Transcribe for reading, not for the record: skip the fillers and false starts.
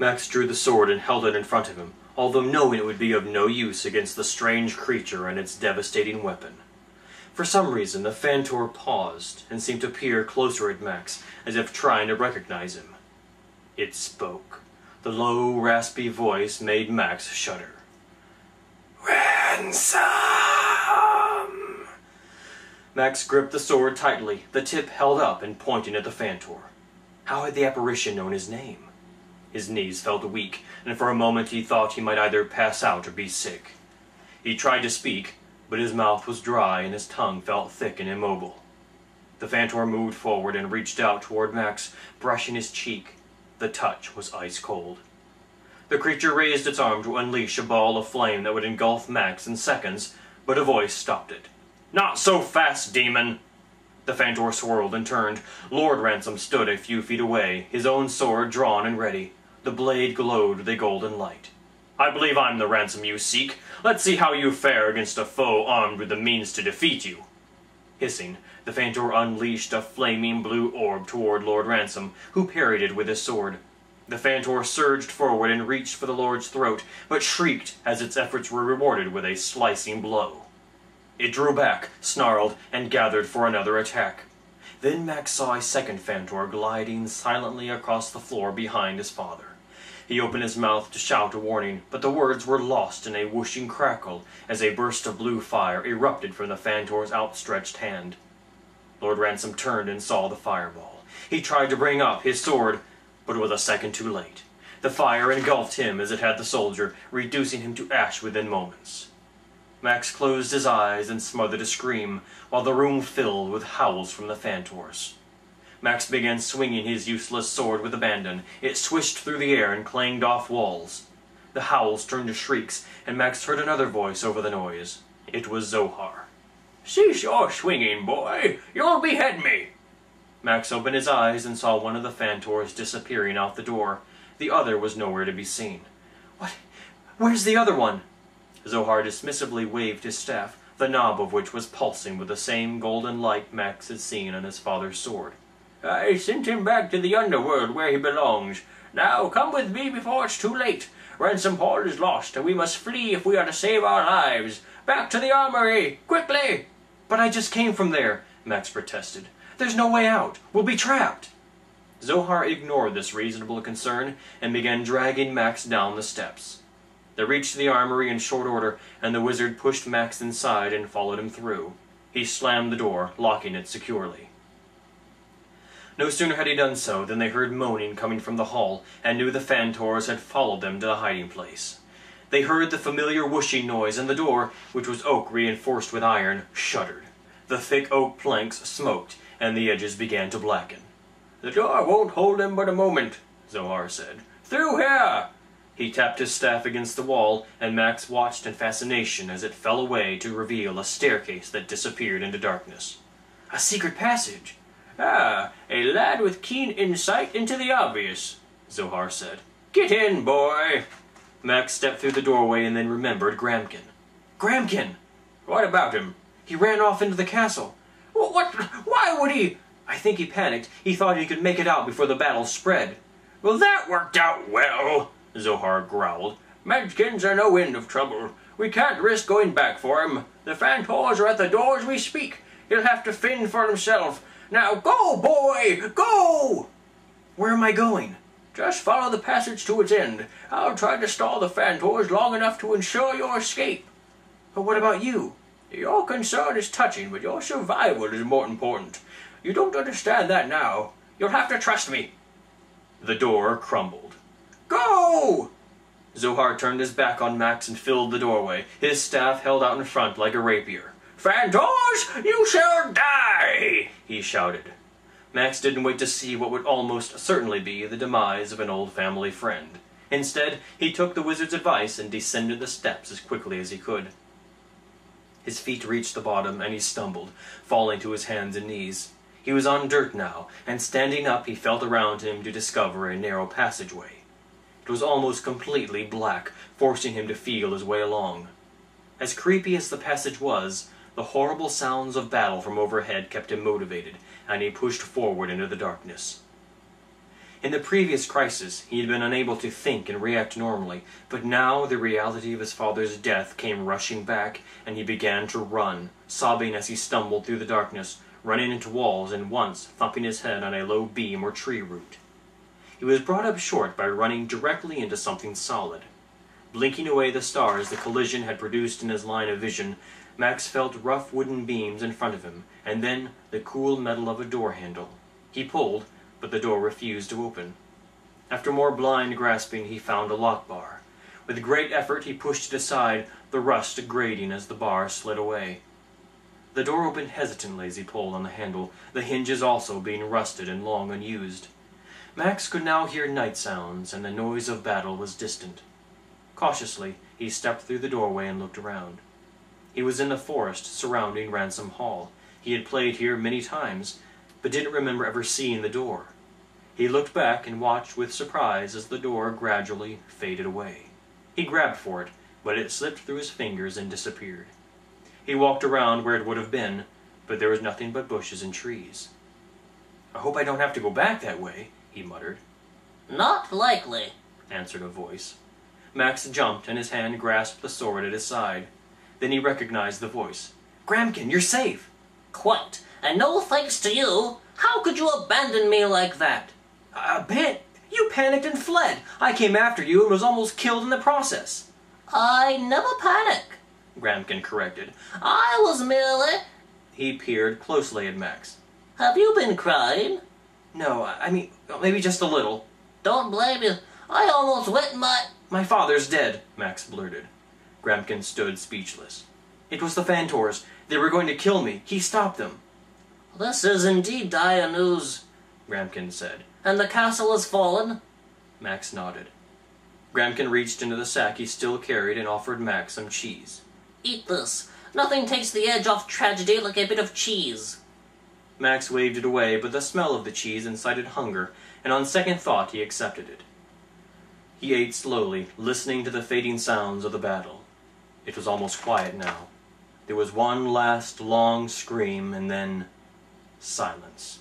Max drew the sword and held it in front of him, although knowing it would be of no use against the strange creature and its devastating weapon. For some reason, the Fantor paused and seemed to peer closer at Max, as if trying to recognize him. It spoke. The low, raspy voice made Max shudder. "Ransom!" Max gripped the sword tightly, the tip held up and pointing at the Fantor. How had the apparition known his name? His knees felt weak, and for a moment he thought he might either pass out or be sick. He tried to speak, but his mouth was dry and his tongue felt thick and immobile. The Fantor moved forward and reached out toward Max, brushing his cheek. The touch was ice cold. The creature raised its arm to unleash a ball of flame that would engulf Max in seconds, but a voice stopped it. "Not so fast, demon!" The Fantor swirled and turned. Lord Ransom stood a few feet away, his own sword drawn and ready. The blade glowed with a golden light. "I believe I'm the ransom you seek. Let's see how you fare against a foe armed with the means to defeat you." Hissing, the Fantor unleashed a flaming blue orb toward Lord Ransom, who parried it with his sword. The Fantor surged forward and reached for the Lord's throat, but shrieked as its efforts were rewarded with a slicing blow. It drew back, snarled, and gathered for another attack. Then Max saw a second Fantor gliding silently across the floor behind his father. He opened his mouth to shout a warning, but the words were lost in a whooshing crackle as a burst of blue fire erupted from the Fantor's outstretched hand. Lord Ransom turned and saw the fireball. He tried to bring up his sword, but was a second too late. The fire engulfed him as it had the soldier, reducing him to ash within moments. Max closed his eyes and smothered a scream, while the room filled with howls from the Fantors. Max began swinging his useless sword with abandon. It swished through the air and clanged off walls. The howls turned to shrieks, and Max heard another voice over the noise. It was Zohar. "Cease your swinging, boy! You'll behead me!" Max opened his eyes and saw one of the Fantors disappearing out the door. The other was nowhere to be seen. "What? Where's the other one?" Zohar dismissively waved his staff, the knob of which was pulsing with the same golden light Max had seen on his father's sword. "I sent him back to the underworld where he belongs. Now come with me before it's too late. Ransom Hall is lost, and we must flee if we are to save our lives. Back to the armory! Quickly!" "But I just came from there," Max protested. "There's no way out. We'll be trapped." Zohar ignored this reasonable concern and began dragging Max down the steps. They reached the armory in short order, and the wizard pushed Max inside and followed him through. He slammed the door, locking it securely. No sooner had he done so than they heard moaning coming from the hall, and knew the Fantors had followed them to the hiding place. They heard the familiar whooshing noise, and the door, which was oak reinforced with iron, shuddered. The thick oak planks smoked, and the edges began to blacken. "The door won't hold him but a moment," Zohar said. "Through here!" He tapped his staff against the wall, and Max watched in fascination as it fell away to reveal a staircase that disappeared into darkness. "A secret passage!" "Ah, a lad with keen insight into the obvious," Zohar said. "Get in, boy!" Max stepped through the doorway and then remembered Gramkin. "Gramkin!" "What about him?" "He ran off into the castle." "What? Why would he?" "I think he panicked. He thought he could make it out before the battle spread." "Well, that worked out well," Zohar growled. "Medkins are no end of trouble. We can't risk going back for him. The Fantors are at the door as we speak. He'll have to fend for himself. Now go, boy! Go!" "Where am I going?" "Just follow the passage to its end. I'll try to stall the Fantors long enough to ensure your escape." "But what about you?" "Your concern is touching, but your survival is more important. You don't understand that now. You'll have to trust me." The door crumbled. "Go!" Zohar turned his back on Max and filled the doorway, his staff held out in front like a rapier. "Fantors, you shall die!" he shouted. Max didn't wait to see what would almost certainly be the demise of an old family friend. Instead, he took the wizard's advice and descended the steps as quickly as he could. His feet reached the bottom, and he stumbled, falling to his hands and knees. He was on dirt now, and standing up he felt around him to discover a narrow passageway. It was almost completely black, forcing him to feel his way along. As creepy as the passage was, the horrible sounds of battle from overhead kept him motivated, and he pushed forward into the darkness. In the previous crisis, he had been unable to think and react normally, but now the reality of his father's death came rushing back, and he began to run, sobbing as he stumbled through the darkness, running into walls and once thumping his head on a low beam or tree root. He was brought up short by running directly into something solid. Blinking away the stars the collision had produced in his line of vision, Max felt rough wooden beams in front of him, and then the cool metal of a door handle. He pulled, but the door refused to open. After more blind grasping, he found a lock bar. With great effort, he pushed it aside, the rust grating as the bar slid away. The door opened hesitantly as he pulled on the handle, the hinges also being rusted and long unused. Max could now hear night sounds, and the noise of battle was distant. Cautiously, he stepped through the doorway and looked around. He was in the forest surrounding Ransom Hall. He had played here many times, but didn't remember ever seeing the door. He looked back and watched with surprise as the door gradually faded away. He grabbed for it, but it slipped through his fingers and disappeared. He walked around where it would have been, but there was nothing but bushes and trees. "I hope I don't have to go back that way," he muttered. "Not likely," answered a voice. Max jumped, and his hand grasped the sword at his side. Then he recognized the voice. "Gramkin, you're safe!" "Quite, and no thanks to you. How could you abandon me like that?" You panicked and fled. I came after you and was almost killed in the process." "I never panic," Gramkin corrected. "I was merely—" He peered closely at Max. "Have you been crying?" "No, I mean, maybe just a little." "Don't blame you. I almost wet my—" "My father's dead," Max blurted. Gramkin stood speechless. "It was the Fantors. They were going to kill me. He stopped them." "This is indeed dire news," Gramkin said. "And the castle has fallen?" Max nodded. Gramkin reached into the sack he still carried and offered Max some cheese. "Eat this. Nothing takes the edge off tragedy like a bit of cheese." Max waved it away, but the smell of the cheese incited hunger, and on second thought he accepted it. He ate slowly, listening to the fading sounds of the battle. It was almost quiet now. There was one last long scream, and then silence.